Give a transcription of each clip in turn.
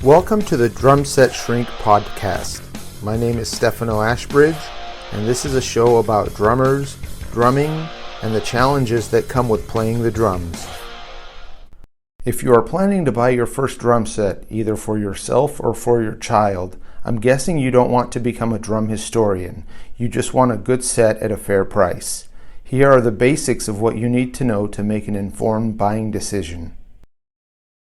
Welcome to the Drum Set Shrink podcast. My name is Stefano Ashbridge, and this is a show about drummers, drumming, and the challenges that come with playing the drums. If you are planning to buy your first drum set, either for yourself or for your child, I'm guessing you don't want to become a drum historian. You just want a good set at a fair price. Here are the basics of what you need to know to make an informed buying decision.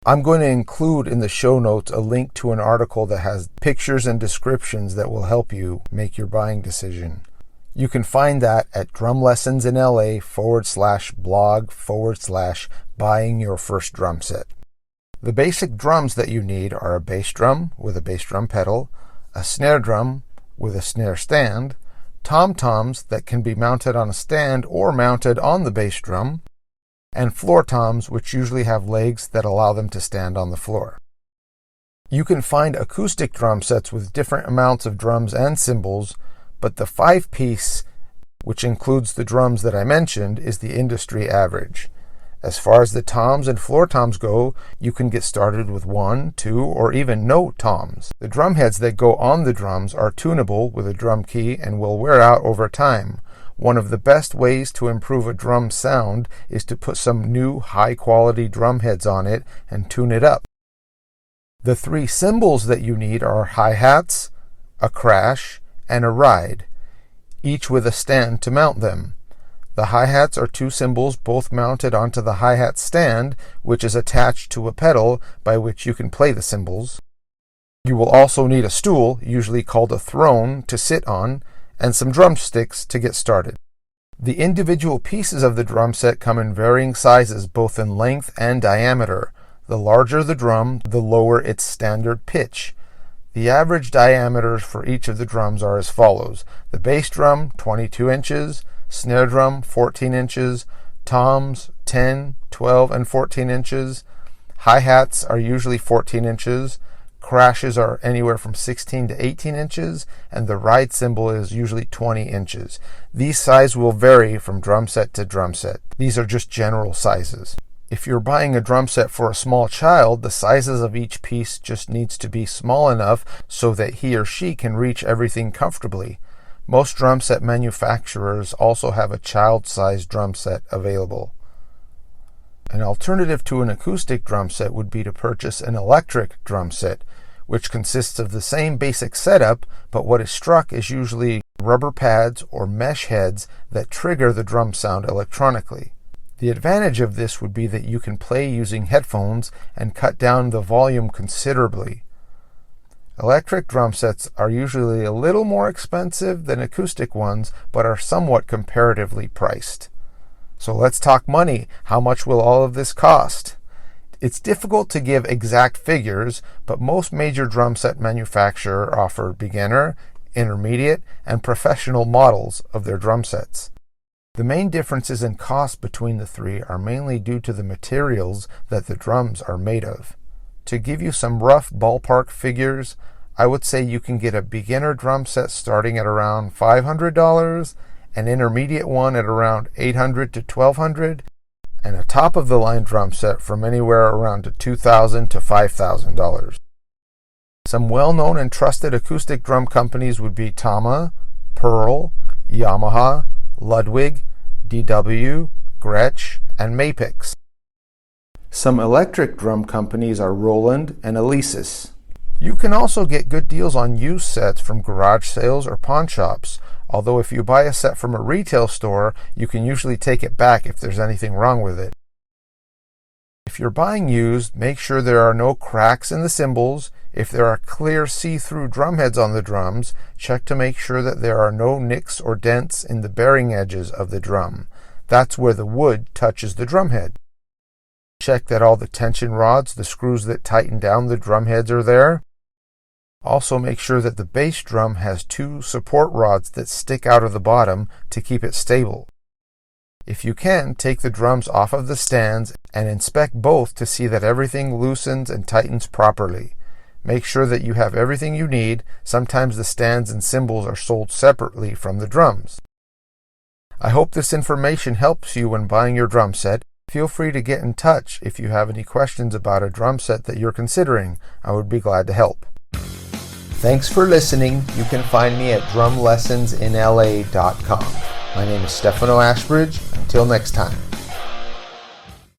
I'm going to include in the show notes a link to an article that has pictures and descriptions that will help you make your buying decision. You can find that at drumlessonsinla.blog/buying your first drum set. The basic drums that you need are a bass drum with a bass drum pedal, a snare drum with a snare stand, tom-toms that can be mounted on a stand or mounted on the bass drum, and floor toms, which usually have legs that allow them to stand on the floor. You can find acoustic drum sets with different amounts of drums and cymbals, but the 5-piece, which includes the drums that I mentioned, is the industry average. As far as the toms and floor toms go, you can get started with 1, 2, or even no toms. The drum heads that go on the drums are tunable with a drum key and will wear out over time. One of the best ways to improve a drum sound is to put some new high-quality drum heads on it and tune it up. The 3 cymbals that you need are hi-hats, a crash, and a ride, each with a stand to mount them. The hi-hats are 2 cymbals both mounted onto the hi-hat stand, which is attached to a pedal by which you can play the cymbals. You will also need a stool, usually called a throne, to sit on, and some drumsticks to get started. The individual pieces of the drum set come in varying sizes, both in length and diameter. The larger the drum, the lower its standard pitch. The average diameters for each of the drums are as follows: the bass drum, 22 inches, snare drum, 14 inches, toms, 10, 12, and 14 inches. Hi-hats are usually 14 inches. Crashes are anywhere from 16 to 18 inches, and the ride cymbal is usually 20 inches. These sizes will vary from drum set to drum set. These are just general sizes. If you're buying a drum set for a small child, the sizes of each piece just needs to be small enough so that he or she can reach everything comfortably. Most drum set manufacturers also have a child-sized drum set available. An alternative to an acoustic drum set would be to purchase an electric drum set, which consists of the same basic setup, but what is struck is usually rubber pads or mesh heads that trigger the drum sound electronically. The advantage of this would be that you can play using headphones and cut down the volume considerably. Electric drum sets are usually a little more expensive than acoustic ones, but are somewhat comparatively priced. So let's talk money. How much will all of this cost? It's difficult to give exact figures, but most major drum set manufacturers offer beginner, intermediate, and professional models of their drum sets. The main differences in cost between the 3 are mainly due to the materials that the drums are made of. To give you some rough ballpark figures, I would say you can get a beginner drum set starting at around $500, an intermediate one at around $800 to $1,200, and a top-of-the-line drum set from anywhere around $2,000 to $5,000. Some well-known and trusted acoustic drum companies would be Tama, Pearl, Yamaha, Ludwig, DW, Gretsch, and Mapix. Some electric drum companies are Roland and Alesis. You can also get good deals on used sets from garage sales or pawn shops, although if you buy a set from a retail store, you can usually take it back if there's anything wrong with it. If you're buying used, make sure there are no cracks in the cymbals. If there are clear see-through drum heads on the drums, check to make sure that there are no nicks or dents in the bearing edges of the drum. That's where the wood touches the drum head. Check that all the tension rods, the screws that tighten down the drum heads, are there. Also make sure that the bass drum has 2 support rods that stick out of the bottom to keep it stable. If you can, take the drums off of the stands and inspect both to see that everything loosens and tightens properly. Make sure that you have everything you need. Sometimes the stands and cymbals are sold separately from the drums. I hope this information helps you when buying your drum set. Feel free to get in touch if you have any questions about a drum set that you're considering. I would be glad to help. Thanks for listening. You can find me at drumlessonsinla.com. My name is Stefano Ashbridge. Until next time.